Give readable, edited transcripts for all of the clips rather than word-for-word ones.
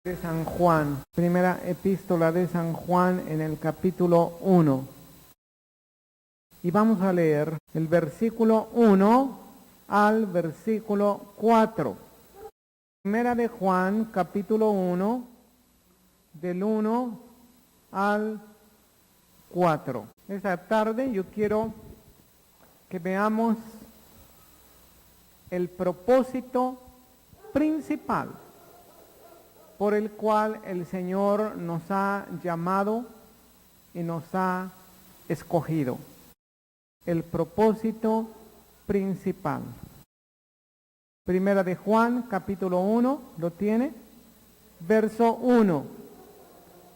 De San Juan, primera epístola de San Juan en el capítulo 1. Y vamos a leer el versículo 1 al versículo 4. Primera de Juan, capítulo 1, del 1 al 4. Esta tarde yo quiero que veamos el propósito principal por el cual el Señor nos ha llamado y nos ha escogido. El propósito principal. Primera de Juan, capítulo 1, ¿lo tiene? Verso 1.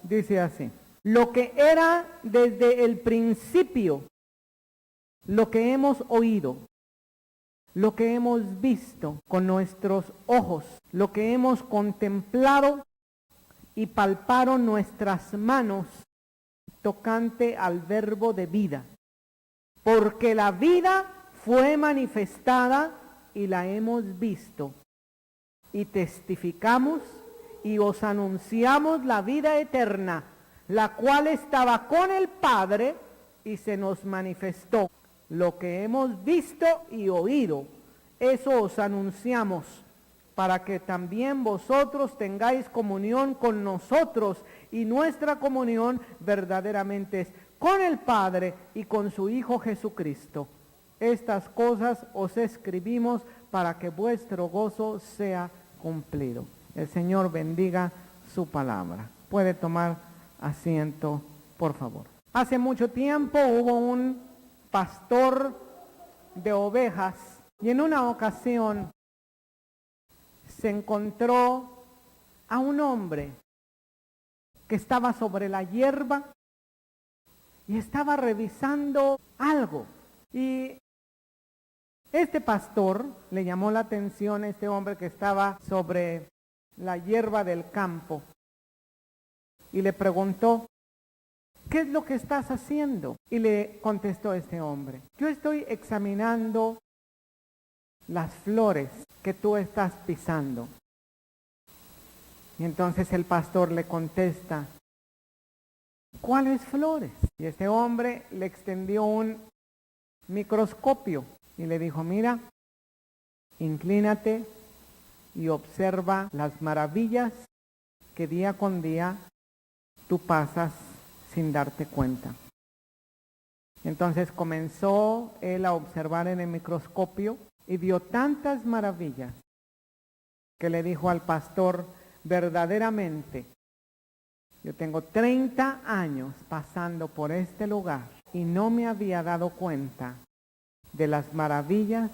Dice así: lo que era desde el principio, lo que hemos oído, lo que hemos visto con nuestros ojos, lo que hemos contemplado y palparon nuestras manos tocante al verbo de vida. Porque la vida fue manifestada y la hemos visto, y testificamos y os anunciamos la vida eterna, la cual estaba con el Padre y se nos manifestó. Lo que hemos visto y oído, eso os anunciamos, para que también vosotros tengáis comunión con nosotros, y nuestra comunión verdaderamente es con el Padre y con su Hijo Jesucristo. Estas cosas os escribimos para que vuestro gozo sea cumplido. El Señor bendiga su palabra. Puede tomar asiento, por favor. Hace mucho tiempo hubo un pastor de ovejas y en una ocasión se encontró a un hombre que estaba sobre la hierba y estaba revisando algo, y este pastor le llamó la atención a este hombre que estaba sobre la hierba del campo y le preguntó: ¿qué es lo que estás haciendo? Y le contestó este hombre: yo estoy examinando las flores que tú estás pisando. Y entonces el pastor le contesta: ¿cuáles flores? Y este hombre le extendió un microscopio y le dijo: mira, inclínate y observa las maravillas que día con día tú pasas sin darte cuenta. Entonces comenzó él a observar en el microscopio y vio tantas maravillas que le dijo al pastor: verdaderamente, yo tengo 30 años pasando por este lugar y no me había dado cuenta de las maravillas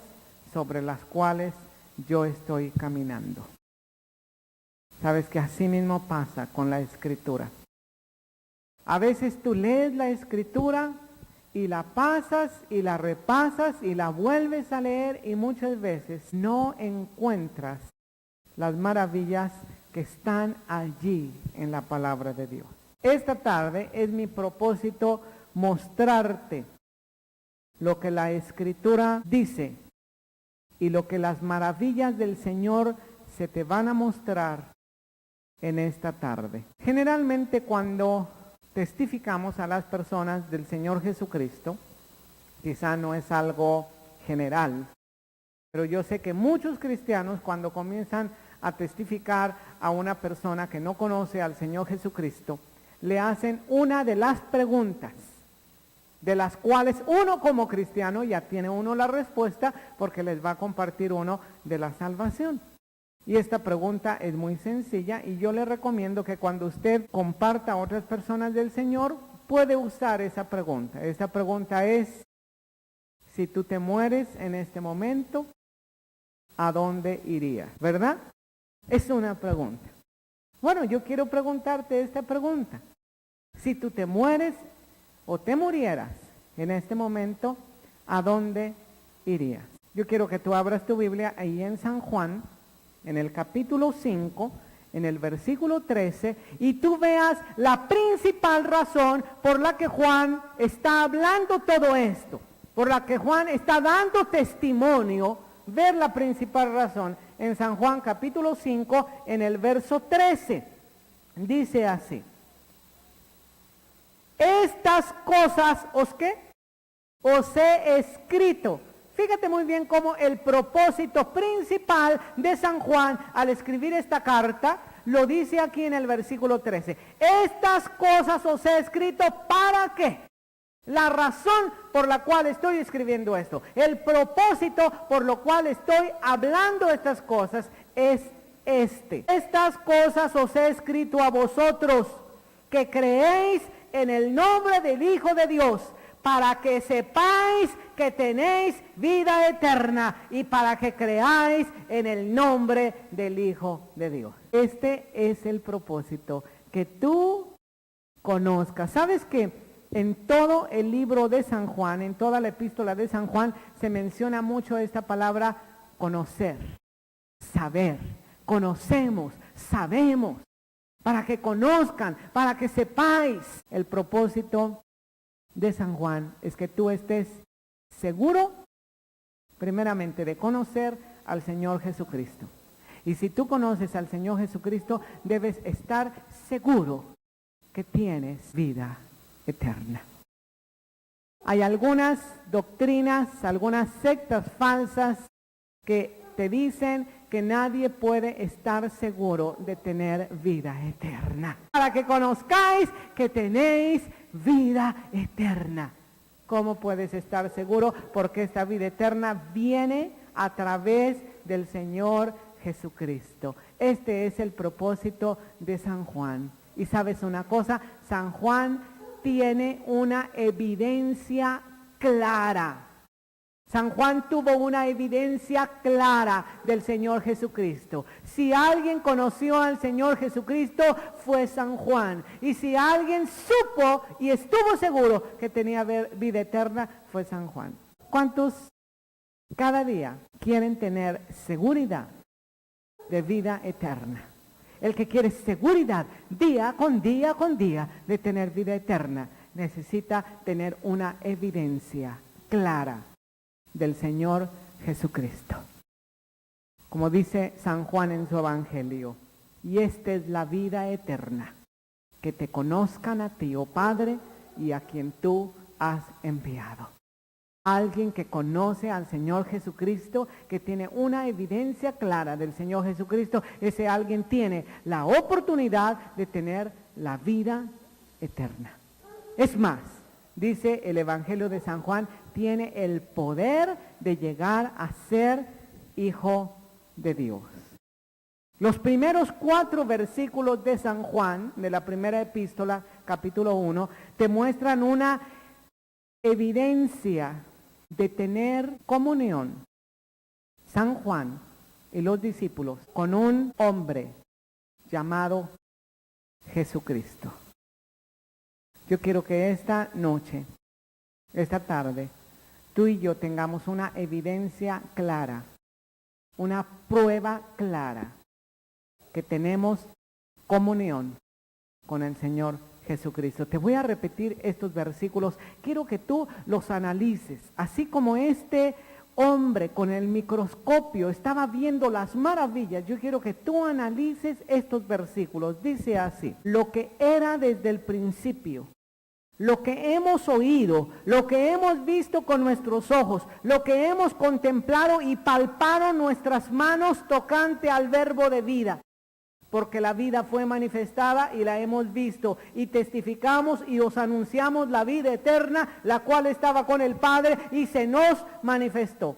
sobre las cuales yo estoy caminando. Sabes que así mismo pasa con la Escritura. A veces tú lees la Escritura y la pasas y la repasas y la vuelves a leer, y muchas veces no encuentras las maravillas que están allí en la palabra de Dios. Esta tarde es mi propósito mostrarte lo que la Escritura dice y lo que las maravillas del Señor se te van a mostrar en esta tarde. Generalmente cuando testificamos a las personas del Señor Jesucristo, quizá no es algo general, pero yo sé que muchos cristianos, cuando comienzan a testificar a una persona que no conoce al Señor Jesucristo, le hacen una de las preguntas, de las cuales uno como cristiano ya tiene uno la respuesta, porque les va a compartir uno de la salvación. Y esta pregunta es muy sencilla, y yo le recomiendo que cuando usted comparta a otras personas del Señor, puede usar esa pregunta. Esta pregunta es: si tú te mueres en este momento, ¿a dónde irías? ¿Verdad? Es una pregunta. Bueno, yo quiero preguntarte esta pregunta: si tú te mueres o te murieras en este momento, ¿a dónde irías? Yo quiero que tú abras tu Biblia ahí en San Juan, en el capítulo 5, en el versículo 13, y tú veas la principal razón por la que Juan está hablando todo esto, por la que Juan está dando testimonio. Ver la principal razón en San Juan capítulo 5, en el verso 13. Dice así. Estas cosas os he escrito. Fíjate muy bien cómo el propósito principal de San Juan al escribir esta carta lo dice aquí en el versículo 13. Estas cosas os he escrito ¿para qué? La razón por la cual estoy escribiendo esto, el propósito por lo cual estoy hablando estas cosas es este. Estas cosas os he escrito a vosotros que creéis en el nombre del Hijo de Dios, para que sepáis que tenéis vida eterna y para que creáis en el nombre del Hijo de Dios. Este es el propósito, que tú conozcas. ¿Sabes que en todo el libro de San Juan, en toda la epístola de San Juan, se menciona mucho esta palabra conocer, saber? Conocemos, sabemos, para que conozcan, para que sepáis. El propósito de San Juan es que tú estés seguro, primeramente, de conocer al Señor Jesucristo. Y si tú conoces al Señor Jesucristo, debes estar seguro que tienes vida eterna. Hay algunas doctrinas, algunas sectas falsas que te dicen que nadie puede estar seguro de tener vida eterna. Para que conozcáis que tenéis vida eterna. ¿Cómo puedes estar seguro? Porque esta vida eterna viene a través del Señor Jesucristo. Este es el propósito de San Juan. Y sabes una cosa, San Juan tiene una evidencia clara. San Juan tuvo una evidencia clara del Señor Jesucristo. Si alguien conoció al Señor Jesucristo, fue San Juan. Y si alguien supo y estuvo seguro que tenía vida eterna, fue San Juan. ¿Cuántos cada día quieren tener seguridad de vida eterna? El que quiere seguridad día con día con día de tener vida eterna, necesita tener una evidencia clara del Señor Jesucristo. Como dice San Juan en su Evangelio, y esta es la vida eterna, que te conozcan a ti, oh Padre, y a quien tú has enviado. Alguien que conoce al Señor Jesucristo, que tiene una evidencia clara del Señor Jesucristo, ese alguien tiene la oportunidad de tener la vida eterna. Es más, dice el Evangelio de San Juan, tiene el poder de llegar a ser hijo de Dios. Los primeros 4 versículos de San Juan, de la primera epístola, capítulo 1, te muestran una evidencia de tener comunión, San Juan y los discípulos, con un hombre llamado Jesucristo. Yo quiero que esta noche, esta tarde, tú y yo tengamos una evidencia clara, una prueba clara, que tenemos comunión con el Señor Jesucristo. Te voy a repetir estos versículos. Quiero que tú los analices, así como este hombre con el microscopio estaba viendo las maravillas. Yo quiero que tú analices estos versículos. Dice así: lo que era desde el principio, lo que hemos oído, lo que hemos visto con nuestros ojos, lo que hemos contemplado y palpado nuestras manos tocante al verbo de vida. Porque la vida fue manifestada y la hemos visto, y testificamos y os anunciamos la vida eterna, la cual estaba con el Padre y se nos manifestó.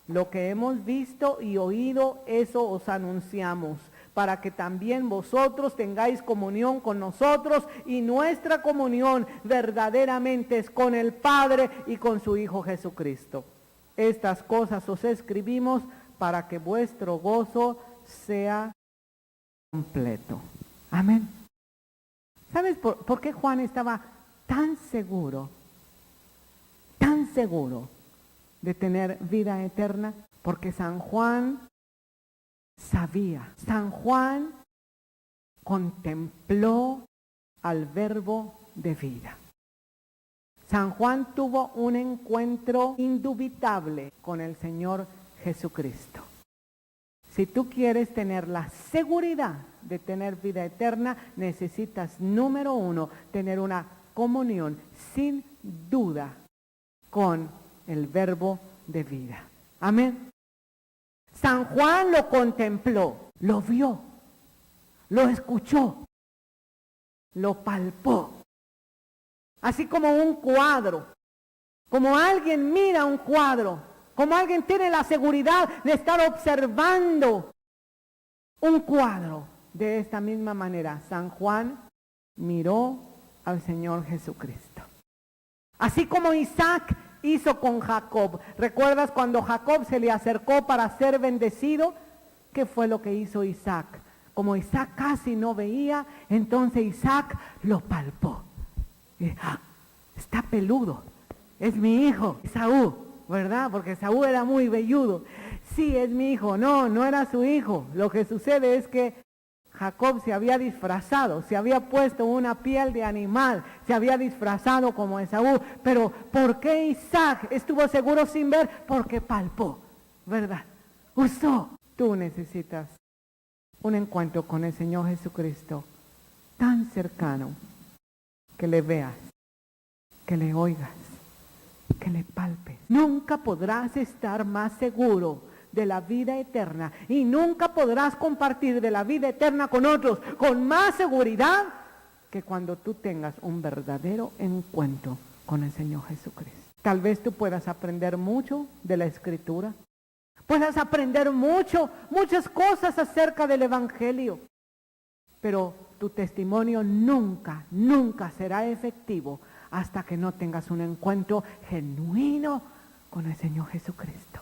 Lo que hemos visto y oído, eso os anunciamos, para que también vosotros tengáis comunión con nosotros, y nuestra comunión verdaderamente es con el Padre y con su Hijo Jesucristo. Estas cosas os escribimos para que vuestro gozo sea completo. Amén. ¿Sabes por qué Juan estaba tan seguro de tener vida eterna? Porque San Juan sabía, San Juan contempló al verbo de vida. San Juan tuvo un encuentro indubitable con el Señor Jesucristo. Si tú quieres tener la seguridad de tener vida eterna, necesitas, número uno, tener una comunión sin duda con el verbo de vida. Amén. San Juan lo contempló, lo vio, lo escuchó, lo palpó. Así como un cuadro, como alguien mira un cuadro, como alguien tiene la seguridad de estar observando un cuadro. De esta misma manera, San Juan miró al Señor Jesucristo. Así como Isaac hizo con Jacob. ¿Recuerdas cuando Jacob se le acercó para ser bendecido? ¿Qué fue lo que hizo Isaac? Como Isaac casi no veía, entonces Isaac lo palpó. Y, está peludo, es mi hijo, Esaú, ¿verdad? Porque Esaú era muy velludo. Sí, es mi hijo. No, no era su hijo. Lo que sucede es que Jacob se había disfrazado, se había puesto una piel de animal, se había disfrazado como Esaú. Pero ¿por qué Isaac estuvo seguro sin ver? Porque palpó, ¿verdad? Usó. Tú necesitas un encuentro con el Señor Jesucristo tan cercano que le veas, que le oigas, que le palpes. Nunca podrás estar más seguro de la vida eterna y nunca podrás compartir de la vida eterna con otros con más seguridad que cuando tú tengas un verdadero encuentro con el Señor Jesucristo. Tal vez tú puedas aprender mucho de la Escritura, puedas aprender muchas cosas acerca del Evangelio, pero tu testimonio nunca será efectivo hasta que no tengas un encuentro genuino con el Señor Jesucristo.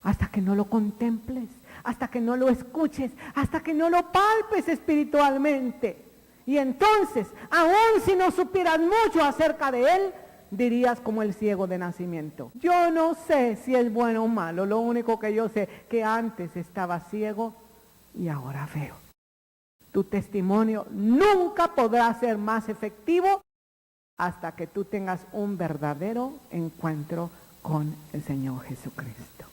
Hasta que no lo contemples, hasta que no lo escuches, hasta que no lo palpes espiritualmente. Y entonces, aun si no supieras mucho acerca de Él, dirías como el ciego de nacimiento: yo no sé si es bueno o malo, lo único que yo sé que antes estaba ciego y ahora veo. Tu testimonio nunca podrá ser más efectivo hasta que tú tengas un verdadero encuentro con el Señor Jesucristo.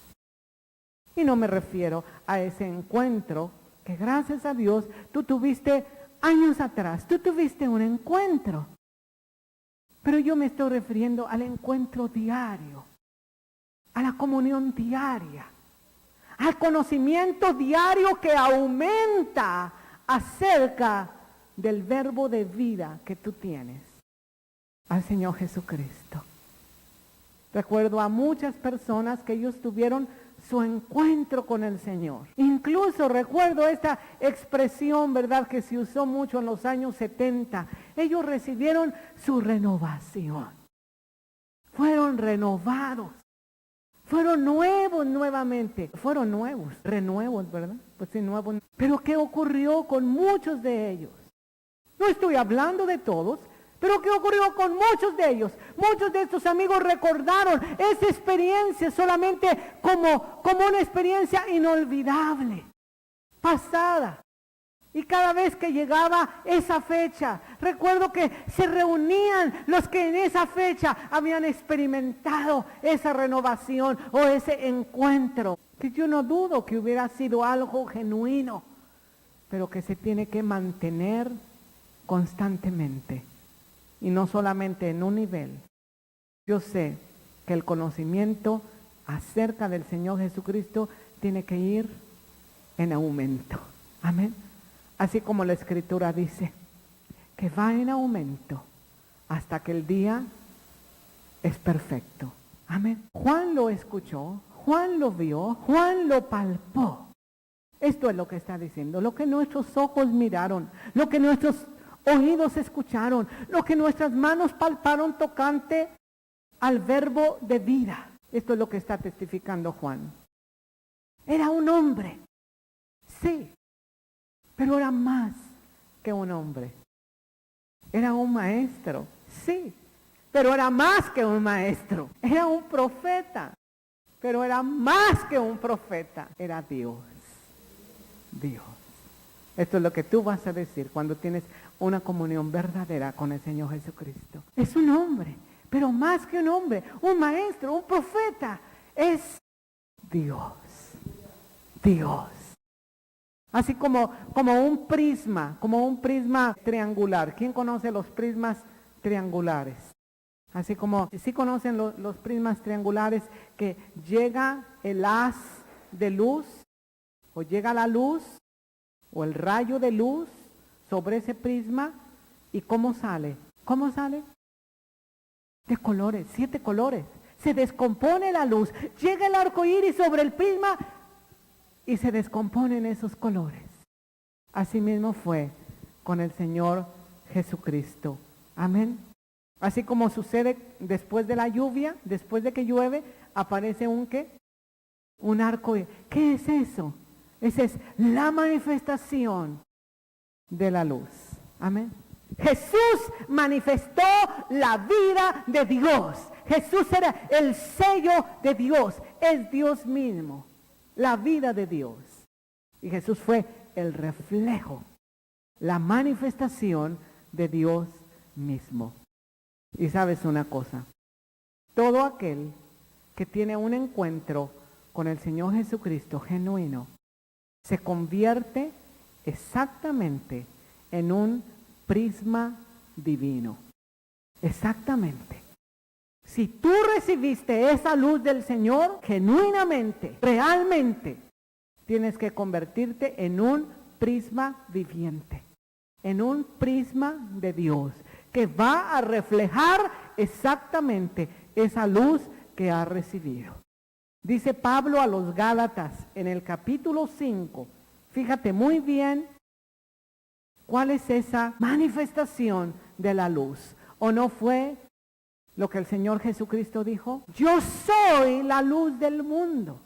Y no me refiero a ese encuentro que, gracias a Dios, tú tuviste años atrás. Tú tuviste un encuentro. Pero yo me estoy refiriendo al encuentro diario, a la comunión diaria, al conocimiento diario que aumenta acerca del verbo de vida que tú tienes, al Señor Jesucristo. Recuerdo a muchas personas que ellos tuvieron su encuentro con el Señor. Incluso recuerdo esta expresión, ¿verdad?, que se usó mucho en los años 70. Ellos recibieron su renovación. Fueron renovados. Fueron nuevos nuevamente. Fueron nuevos, renuevos, ¿verdad? Pues sí, nuevos. Pero ¿qué ocurrió con muchos de ellos? No estoy hablando de todos, pero ¿qué ocurrió con muchos de ellos? Muchos de estos amigos recordaron esa experiencia solamente como una experiencia inolvidable, pasada. Y cada vez que llegaba esa fecha, recuerdo que se reunían los que en esa fecha habían experimentado esa renovación o ese encuentro, que yo no dudo que hubiera sido algo genuino, pero que se tiene que mantener constantemente. Y no solamente en un nivel. Yo sé que el conocimiento acerca del Señor Jesucristo tiene que ir en aumento. Amén. Así como la Escritura dice, que va en aumento hasta que el día es perfecto. Amén. Juan lo escuchó, Juan lo vio, Juan lo palpó. Esto es lo que está diciendo, lo que nuestros ojos miraron, lo que nuestros oídos escucharon, lo que nuestras manos palparon tocante al verbo de vida. Esto es lo que está testificando Juan. Era un hombre, sí, pero era más que un hombre. Era un maestro, sí, pero era más que un maestro. Era un profeta, pero era más que un profeta. Era Dios. Dios. Esto es lo que tú vas a decir cuando tienes una comunión verdadera con el Señor Jesucristo. Es un hombre, pero más que un hombre, un maestro, un profeta. Es Dios. Dios. Así como un prisma triangular. ¿Quién conoce los prismas triangulares? Así como, ¿sí conocen los prismas triangulares que llega el haz de luz o llega la luz o el rayo de luz sobre ese prisma y cómo sale? ¿Cómo sale? De colores, 7 colores. Se descompone la luz, llega el arco iris sobre el prisma y se descomponen esos colores. Así mismo fue con el Señor Jesucristo. Amén. Así como sucede después de la lluvia, después de que llueve, aparece un ¿qué? Un arco iris. ¿Qué es eso? Esa es la manifestación de la luz. Amén. Jesús manifestó la vida de Dios. Jesús era el sello de Dios. Es Dios mismo. La vida de Dios. Y Jesús fue el reflejo, la manifestación de Dios mismo. Y sabes una cosa, todo aquel que tiene un encuentro con el Señor Jesucristo genuino, se convierte exactamente en un prisma divino. Exactamente. Si tú recibiste esa luz del Señor genuinamente, realmente, tienes que convertirte en un prisma viviente, en un prisma de Dios, que va a reflejar exactamente esa luz que ha recibido. Dice Pablo a los Gálatas en el capítulo 5, fíjate muy bien cuál es esa manifestación de la luz. ¿O no fue lo que el Señor Jesucristo dijo? Yo soy la luz del mundo.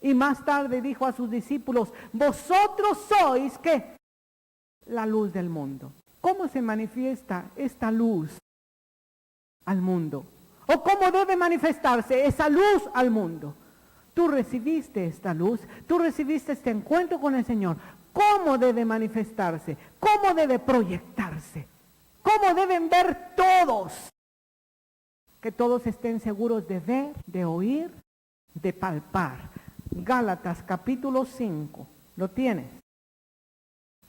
Y más tarde dijo a sus discípulos, vosotros sois, ¿qué? La luz del mundo. ¿Cómo se manifiesta esta luz al mundo? ¿O cómo debe manifestarse esa luz al mundo? Tú recibiste esta luz, tú recibiste este encuentro con el Señor. ¿Cómo debe manifestarse? ¿Cómo debe proyectarse? ¿Cómo deben ver todos? Que todos estén seguros de ver, de oír, de palpar. Gálatas capítulo 5, ¿lo tienes?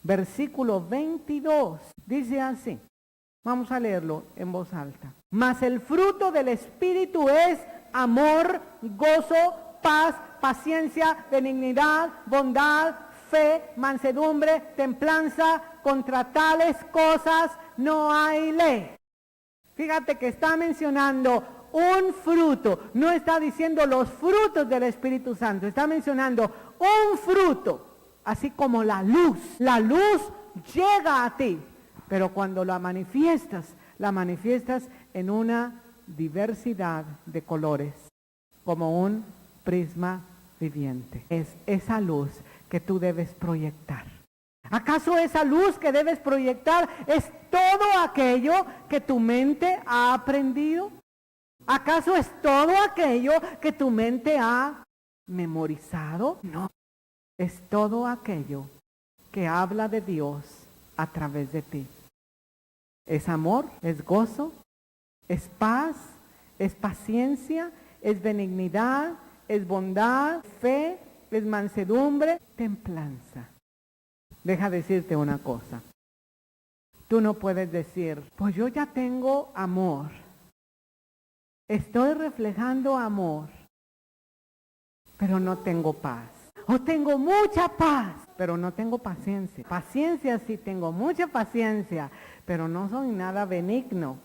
Versículo 22, dice así. Vamos a leerlo en voz alta. Mas el fruto del Espíritu es amor, gozo, paz, paciencia, benignidad, bondad, fe, mansedumbre, templanza. Contra tales cosas no hay ley. Fíjate que está mencionando un fruto, no está diciendo los frutos del Espíritu Santo, está mencionando un fruto, así como la luz. La luz llega a ti, pero cuando la manifiestas en una diversidad de colores, como un prisma viviente. Es esa luz que tú debes proyectar. ¿Acaso esa luz que debes proyectar es todo aquello que tu mente ha aprendido? ¿Acaso es todo aquello que tu mente ha memorizado? No, es todo aquello que habla de Dios a través de ti. Es amor, es gozo, es paz, es paciencia, es benignidad, es bondad, fe, es mansedumbre, templanza. Deja decirte una cosa. Tú no puedes decir, pues yo ya tengo amor. Estoy reflejando amor, pero no tengo paz. O tengo mucha paz, pero no tengo paciencia. Paciencia sí tengo mucha paciencia, pero no soy nada benigno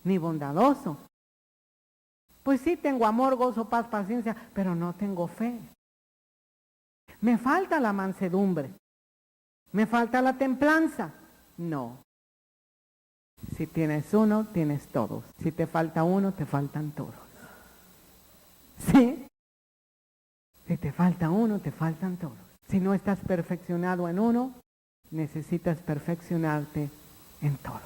ni bondadoso. Pues sí tengo amor, gozo, paz, paciencia, pero no tengo fe. Me falta la mansedumbre. Me falta la templanza. No. Si tienes uno, tienes todos. Si te falta uno, te faltan todos. ¿Sí? Si te falta uno, te faltan todos. Si no estás perfeccionado en uno, necesitas perfeccionarte en todos.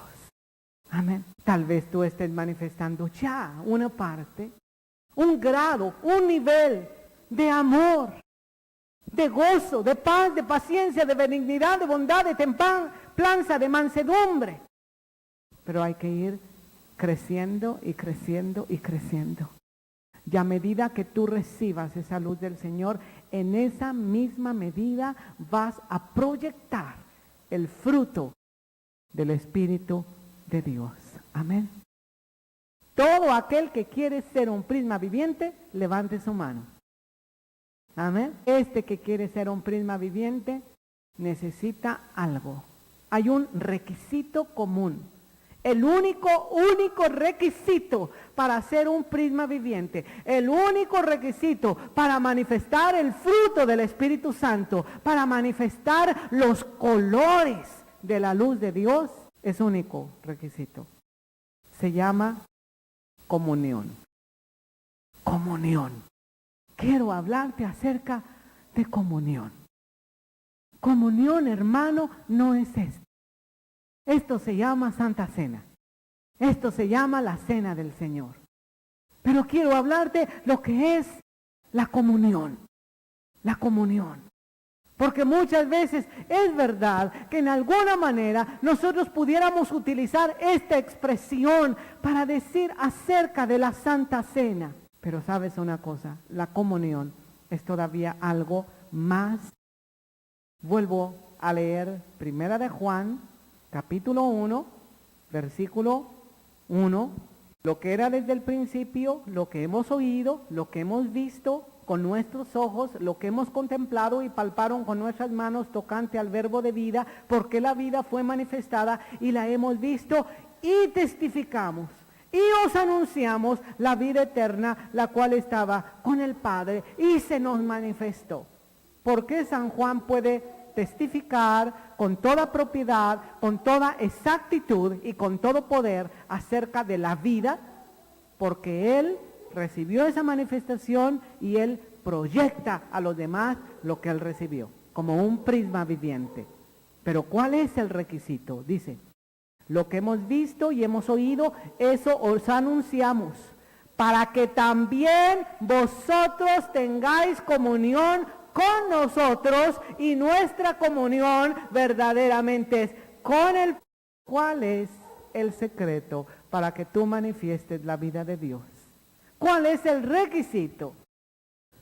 Amén. Tal vez tú estés manifestando ya una parte, un grado, un nivel de amor, de gozo, de paz, de paciencia, de benignidad, de bondad, de templanza, de mansedumbre. Pero hay que ir creciendo y creciendo y creciendo. Y a medida que tú recibas esa luz del Señor, en esa misma medida vas a proyectar el fruto del Espíritu de Dios. Amén. Todo aquel que quiere ser un prisma viviente, levante su mano. Amén. Este que quiere ser un prisma viviente necesita algo. Hay un requisito común. El único requisito para ser un prisma viviente, el único requisito para manifestar el fruto del Espíritu Santo, para manifestar los colores de la luz de Dios, es único requisito. Se llama comunión. Comunión. Quiero hablarte acerca de comunión. Comunión, hermano, no es esto. Esto se llama Santa Cena. Esto se llama la Cena del Señor. Pero quiero hablarte lo que es la comunión. La comunión. Porque muchas veces es verdad que en alguna manera nosotros pudiéramos utilizar esta expresión para decir acerca de la Santa Cena. Pero sabes una cosa, la comunión es todavía algo más. Vuelvo a leer 1 de Juan, capítulo 1, versículo 1. Lo que era desde el principio, lo que hemos oído, lo que hemos visto con nuestros ojos, lo que hemos contemplado y palparon con nuestras manos tocante al verbo de vida, porque la vida fue manifestada y la hemos visto y testificamos. Y os anunciamos la vida eterna, la cual estaba con el Padre y se nos manifestó. ¿Por qué San Juan puede testificar con toda propiedad, con toda exactitud y con todo poder acerca de la vida? Porque él recibió esa manifestación y él proyecta a los demás lo que él recibió, como un prisma viviente. Pero ¿cuál es el requisito? Dice, lo que hemos visto y hemos oído, eso os anunciamos, para que también vosotros tengáis comunión con nosotros, y nuestra comunión verdaderamente es con el... ¿Cuál es el secreto para que tú manifiestes la vida de Dios? ¿Cuál es el requisito?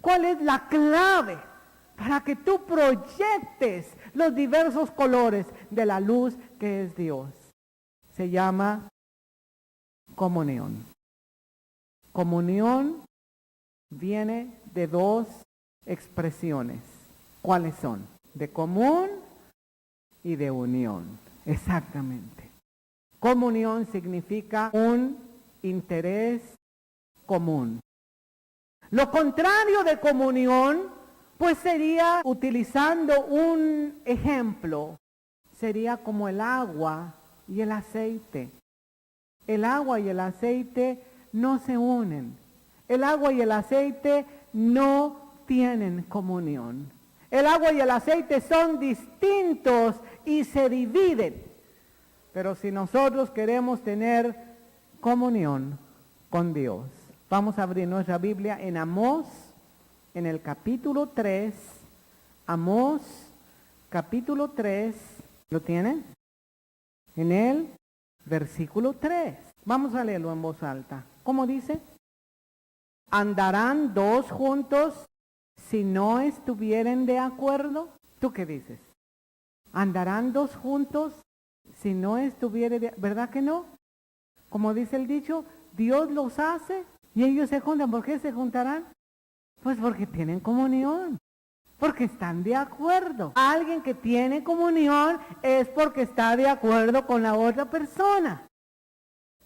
¿Cuál es la clave para que tú proyectes los diversos colores de la luz que es Dios? Se llama comunión. Comunión viene de dos expresiones. ¿Cuáles son? De común y de unión. Exactamente. Comunión significa un interés común. Lo contrario de comunión, pues sería, utilizando un ejemplo, sería como el agua y el aceite. El agua y el aceite no se unen. El agua y el aceite no tienen comunión. El agua y el aceite son distintos y se dividen. Pero si nosotros queremos tener comunión con Dios, vamos a abrir nuestra Biblia en Amós, en el capítulo 3. Amós, capítulo 3. ¿Lo tienen? En el versículo 3. Vamos a leerlo en voz alta. ¿Cómo dice? ¿Andarán dos juntos si no estuvieren de acuerdo? ¿Tú qué dices? ¿Andarán dos juntos si no estuvieren de acuerdo? ¿Verdad que no? Como dice el dicho, Dios los hace y ellos se juntan. ¿Por qué se juntarán? Pues porque tienen comunión. Porque están de acuerdo. Alguien que tiene comunión es porque está de acuerdo con la otra persona.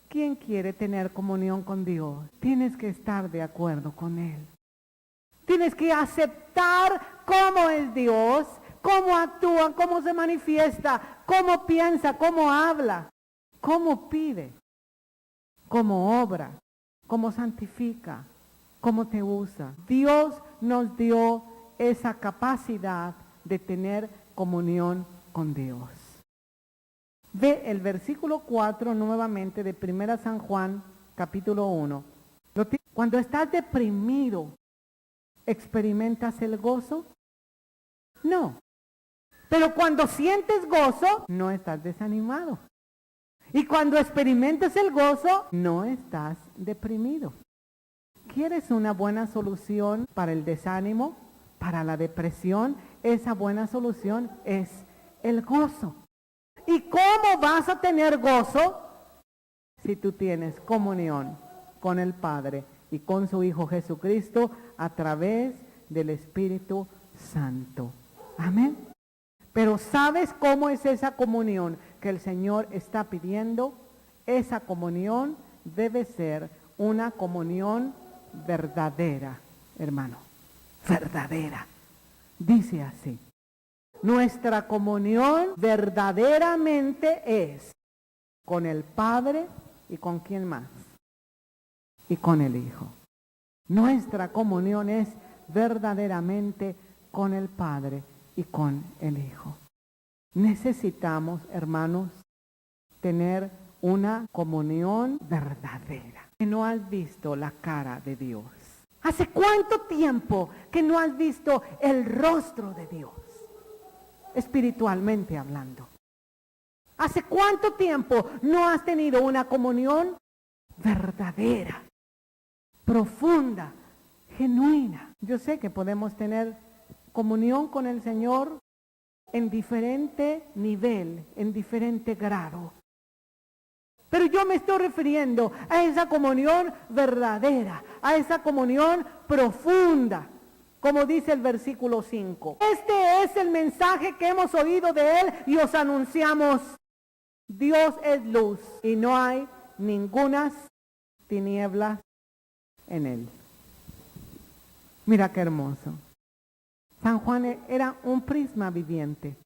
¿Quién quiere tener comunión con Dios? Tienes que estar de acuerdo con Él. Tienes que aceptar cómo es Dios, cómo actúa, cómo se manifiesta, cómo piensa, cómo habla, cómo pide, cómo obra, cómo santifica, cómo te usa. Dios nos dio esa capacidad de tener comunión con Dios. Ve el versículo 4 nuevamente de 1 San Juan, capítulo 1. Cuando estás deprimido, ¿experimentas el gozo? No. Pero cuando sientes gozo, no estás desanimado. Y cuando experimentas el gozo, no estás deprimido. ¿Quieres una buena solución para el desánimo, para la depresión, esa buena solución es el gozo. ¿Y cómo vas a tener gozo? Si tú tienes comunión con el Padre y con su Hijo Jesucristo a través del Espíritu Santo. Amén. Pero ¿sabes cómo es esa comunión que el Señor está pidiendo? Esa comunión debe ser una comunión verdadera, hermano. Verdadera. Dice así: nuestra comunión verdaderamente es con el Padre y con ¿quién más? Y con el Hijo. Nuestra comunión es verdaderamente con el Padre y con el Hijo. Necesitamos, hermanos, tener una comunión verdadera. Que no has visto la cara de Dios. ¿Hace cuánto tiempo que no has visto el rostro de Dios? Espiritualmente hablando. ¿Hace cuánto tiempo no has tenido una comunión verdadera, profunda, genuina? Yo sé que podemos tener comunión con el Señor en diferente nivel, en diferente grado. Pero yo me estoy refiriendo a esa comunión verdadera, a esa comunión profunda, como dice el versículo 5. Este es el mensaje que hemos oído de Él y os anunciamos: Dios es luz y no hay ninguna tinieblas en Él. Mira qué hermoso. San Juan era un prisma viviente.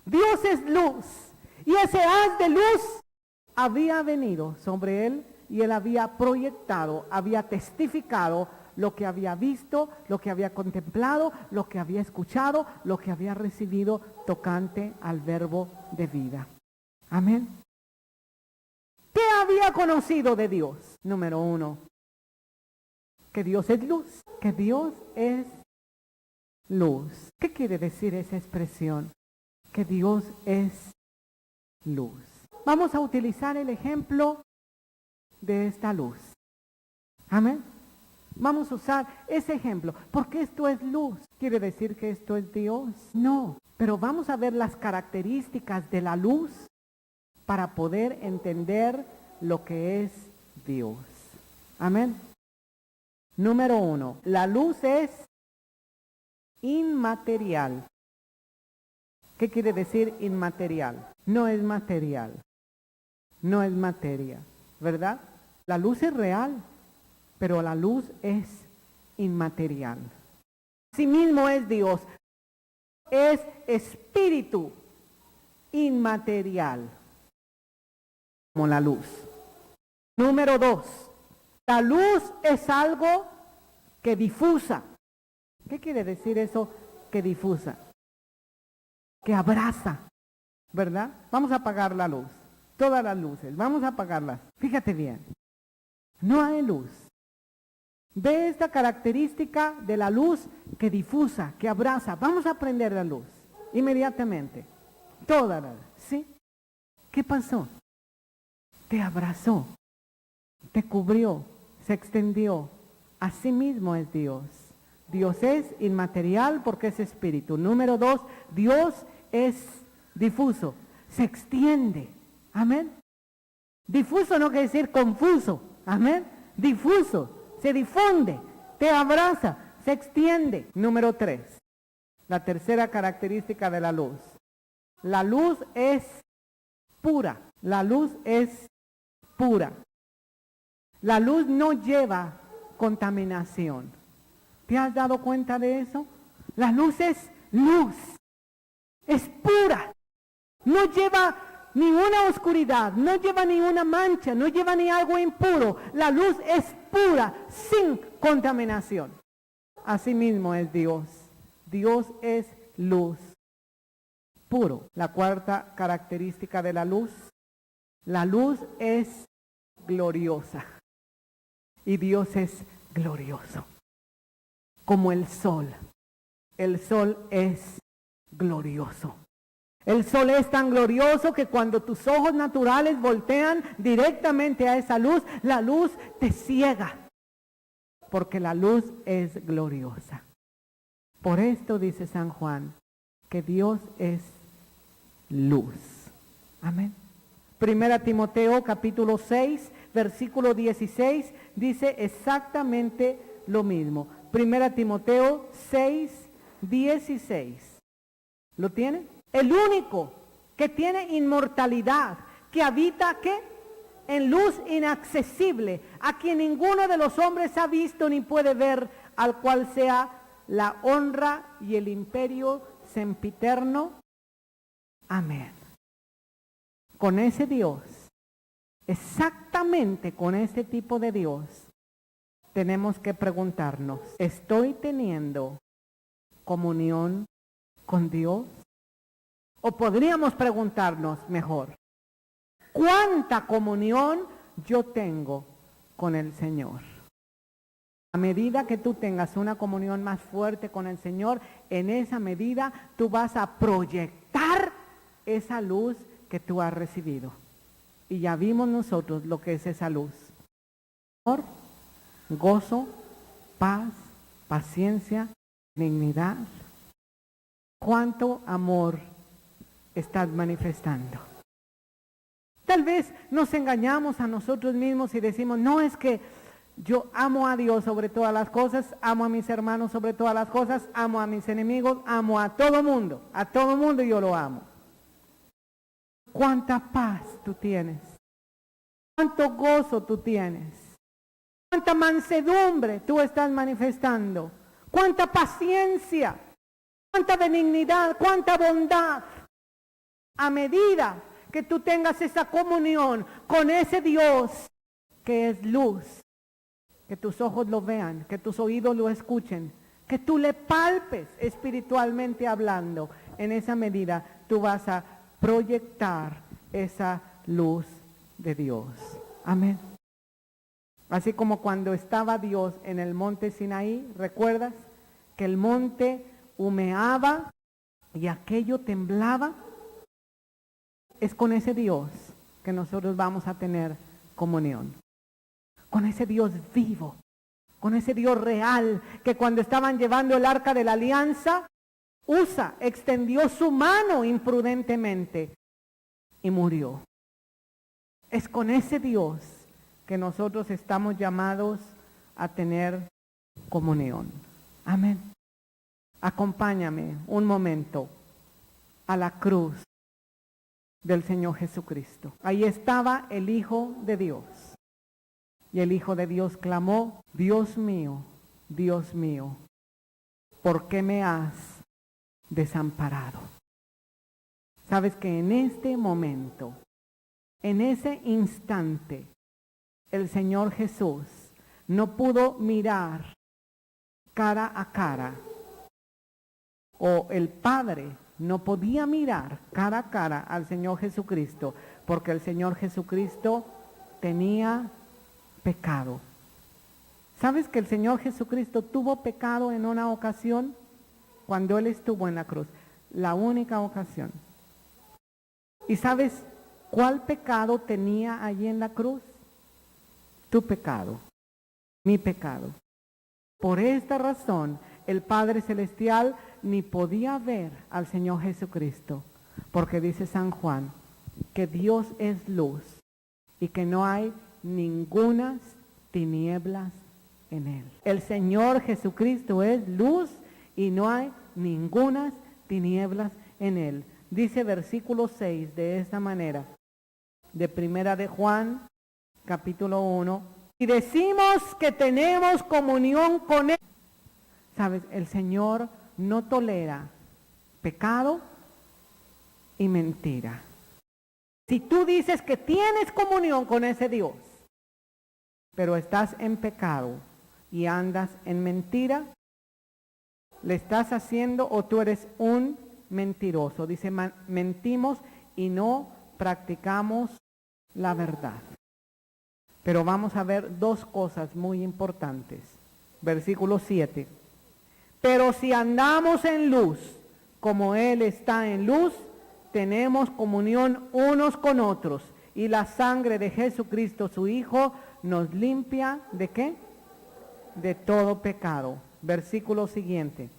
Dios es luz y ese haz de luz había venido sobre él y él había proyectado, había testificado lo que había visto, lo que había contemplado, lo que había escuchado, lo que había recibido tocante al verbo de vida. Amén. ¿Qué había conocido de Dios? Número 1, que Dios es luz, que Dios es luz. ¿Qué quiere decir esa expresión? Que Dios es luz. Vamos a utilizar el ejemplo de esta luz. Amén. Vamos a usar ese ejemplo. Porque esto es luz. ¿Quiere decir que esto es Dios? No. Pero vamos a ver las características de la luz para poder entender lo que es Dios. Amén. Número 1. La luz es inmaterial. ¿Qué quiere decir inmaterial? No es material. No es materia, ¿verdad? La luz es real, pero la luz es inmaterial. Asimismo es Dios. Es espíritu inmaterial, como la luz. Número 2. La luz es algo que difusa. ¿Qué quiere decir eso que difusa? Que abraza, ¿verdad? Vamos a apagar la luz. Todas las luces, vamos a apagarlas. Fíjate bien, no hay luz. Ve esta característica de la luz que difusa, que abraza. Vamos a prender la luz inmediatamente. Toda la luz, ¿sí? ¿Qué pasó? Te abrazó, te cubrió, se extendió. Así mismo es Dios. Dios es inmaterial porque es espíritu. Número 2, Dios es difuso, se extiende. Amén. Difuso no quiere decir confuso. Amén. Difuso, se difunde, te abraza, se extiende. Número 3, la tercera característica de la luz. La luz es pura. La luz es pura. La luz no lleva contaminación. ¿Te has dado cuenta de eso? La luz es luz. Es pura. No lleva ni una oscuridad, no lleva ni una mancha, no lleva ni algo impuro. La luz es pura, sin contaminación. Asimismo es Dios. Dios es luz, puro. La cuarta característica de la luz es gloriosa. Y Dios es glorioso. Como el sol. El sol es glorioso. El sol es tan glorioso que cuando tus ojos naturales voltean directamente a esa luz, la luz te ciega. Porque la luz es gloriosa. Por esto dice San Juan, que Dios es luz. Amén. Primera Timoteo capítulo 6, versículo 16, dice exactamente lo mismo. Primera Timoteo 6, 16. ¿Lo tiene? El único que tiene inmortalidad, que habita, ¿qué? En luz inaccesible, a quien ninguno de los hombres ha visto ni puede ver, al cual sea la honra y el imperio sempiterno. Amén. Con ese Dios, exactamente con ese tipo de Dios, tenemos que preguntarnos, ¿estoy teniendo comunión con Dios? O podríamos preguntarnos mejor, ¿cuánta comunión yo tengo con el Señor? A medida que tú tengas una comunión más fuerte con el Señor, en esa medida tú vas a proyectar esa luz que tú has recibido. Y ya vimos nosotros lo que es esa luz. Amor, gozo, paz, paciencia, dignidad. ¿Cuánto amor estás manifestando? Tal vez nos engañamos a nosotros mismos y decimos, no, es que yo amo a Dios sobre todas las cosas, amo a mis hermanos sobre todas las cosas, amo a mis enemigos, amo a todo mundo yo lo amo. ¿Cuánta paz tú tienes? ¿Cuánto gozo tú tienes? ¿Cuánta mansedumbre tú estás manifestando? ¿Cuánta paciencia? ¿Cuánta benignidad? ¿Cuánta bondad? A medida que tú tengas esa comunión con ese Dios que es luz, que tus ojos lo vean, que tus oídos lo escuchen, que tú le palpes espiritualmente hablando, en esa medida tú vas a proyectar esa luz de Dios. Amén. Así como cuando estaba Dios en el monte Sinaí, ¿recuerdas? Que el monte humeaba y aquello temblaba. Es con ese Dios que nosotros vamos a tener comunión. Con ese Dios vivo, con ese Dios real, que cuando estaban llevando el arca de la alianza, Usa extendió su mano imprudentemente y murió. Es con ese Dios que nosotros estamos llamados a tener comunión. Amén. Acompáñame un momento a la cruz del Señor Jesucristo. Ahí estaba el Hijo de Dios. Y el Hijo de Dios clamó, Dios mío, ¿por qué me has desamparado? Sabes que en este momento, en ese instante, el Señor Jesús no pudo mirar cara a cara, o el Padre no podía mirar cara a cara al Señor Jesucristo, porque el Señor Jesucristo tenía pecado. ¿Sabes que el Señor Jesucristo tuvo pecado en una ocasión? Cuando Él estuvo en la cruz, la única ocasión. ¿Y sabes cuál pecado tenía allí en la cruz? Tu pecado, mi pecado. Por esta razón, el Padre Celestial ni podía ver al Señor Jesucristo, porque dice San Juan, que Dios es luz y que no hay ningunas tinieblas en Él. El Señor Jesucristo es luz y no hay ningunas tinieblas en Él. Dice versículo 6 de esta manera, de Primera de Juan, capítulo 1, y decimos que tenemos comunión con Él. Sabes, el Señor no tolera pecado y mentira. Si tú dices que tienes comunión con ese Dios, pero estás en pecado y andas en mentira, le estás haciendo o tú eres un mentiroso. Dice, mentimos y no practicamos la verdad. Pero vamos a ver dos cosas muy importantes. Versículo 7. Pero si andamos en luz, como Él está en luz, tenemos comunión unos con otros. Y la sangre de Jesucristo, su Hijo, nos limpia ¿de qué? De todo pecado. Versículo siguiente.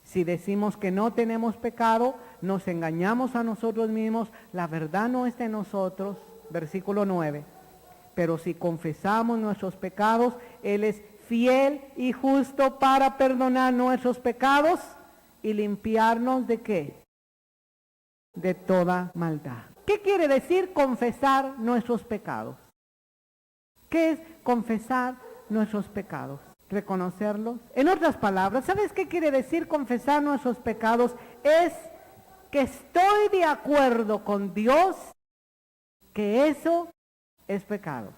Si decimos que no tenemos pecado, nos engañamos a nosotros mismos, la verdad no está en nosotros. Versículo 9. Pero si confesamos nuestros pecados, Él es fiel y justo para perdonar nuestros pecados y limpiarnos ¿de qué? De toda maldad. ¿Qué quiere decir confesar nuestros pecados? ¿Qué es confesar nuestros pecados? Reconocerlos. En otras palabras, ¿sabes qué quiere decir confesar nuestros pecados? Es que estoy de acuerdo con Dios que eso es pecado.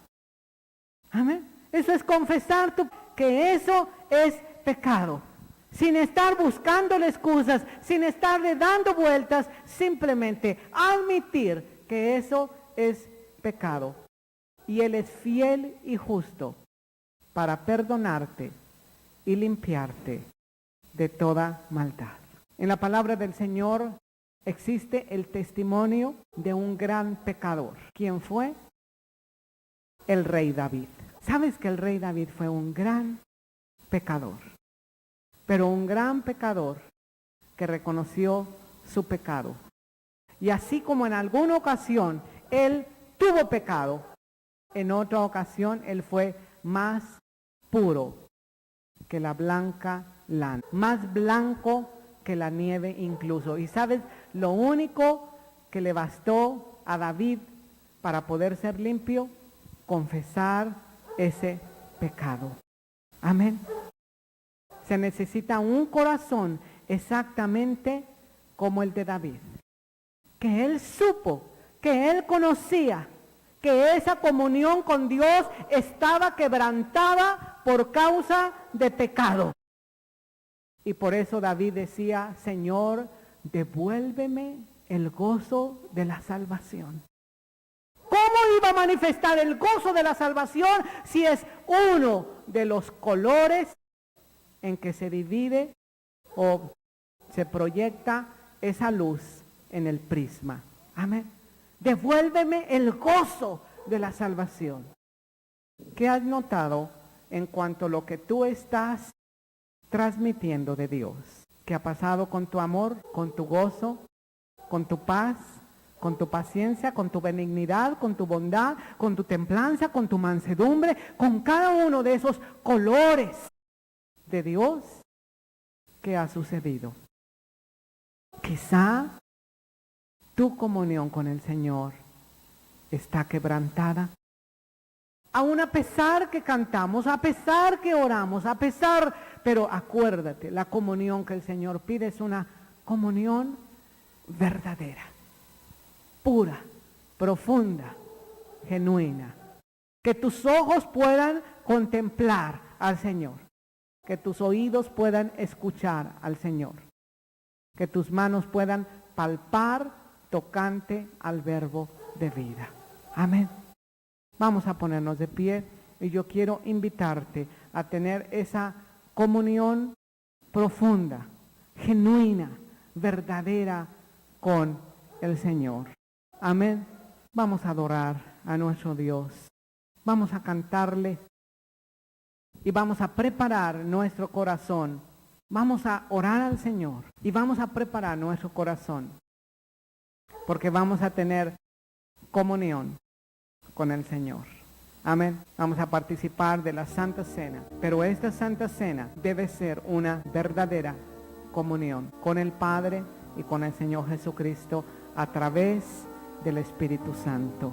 Amén. Eso es confesar que eso es pecado. Sin estar buscándole excusas, sin estarle dando vueltas, simplemente admitir que eso es pecado. Y Él es fiel y justo para perdonarte y limpiarte de toda maldad. En la palabra del Señor existe el testimonio de un gran pecador. ¿Quién fue? El rey David. ¿Sabes que el rey David fue un gran pecador? Pero un gran pecador que reconoció su pecado. Y así como en alguna ocasión él tuvo pecado, en otra ocasión él fue más puro que la blanca lana, más blanco que la nieve incluso. Y sabes, lo único que le bastó a David para poder ser limpio, confesar ese pecado. Amén. Se necesita un corazón exactamente como el de David. Que él supo, que él conocía, que esa comunión con Dios estaba quebrantada por causa de pecado. Y por eso David decía, Señor, devuélveme el gozo de la salvación. ¿Cómo iba a manifestar el gozo de la salvación si es uno de los colores en que se divide o se proyecta esa luz en el prisma? Amén. Devuélveme el gozo de la salvación. ¿Qué has notado en cuanto a lo que tú estás transmitiendo de Dios? ¿Qué ha pasado con tu amor, con tu gozo, con tu paz, con tu paciencia, con tu benignidad, con tu bondad, con tu templanza, con tu mansedumbre, con cada uno de esos colores de Dios? ¿Qué ha sucedido? Quizá tu comunión con el Señor está quebrantada. Aún a pesar que cantamos, a pesar que oramos, pero acuérdate, la comunión que el Señor pide es una comunión verdadera, pura, profunda, genuina. Que tus ojos puedan contemplar al Señor, que tus oídos puedan escuchar al Señor, que tus manos puedan palpar tocante al verbo de vida. Amén. Vamos a ponernos de pie y yo quiero invitarte a tener esa comunión profunda, genuina, verdadera con el Señor. Amén. Vamos a adorar a nuestro Dios. Vamos a cantarle y vamos a preparar nuestro corazón. Vamos a orar al Señor y vamos a preparar nuestro corazón, porque vamos a tener comunión con el Señor. Amén. Vamos a participar de la Santa Cena, pero esta Santa Cena debe ser una verdadera comunión con el Padre y con el Señor Jesucristo a través del Espíritu Santo.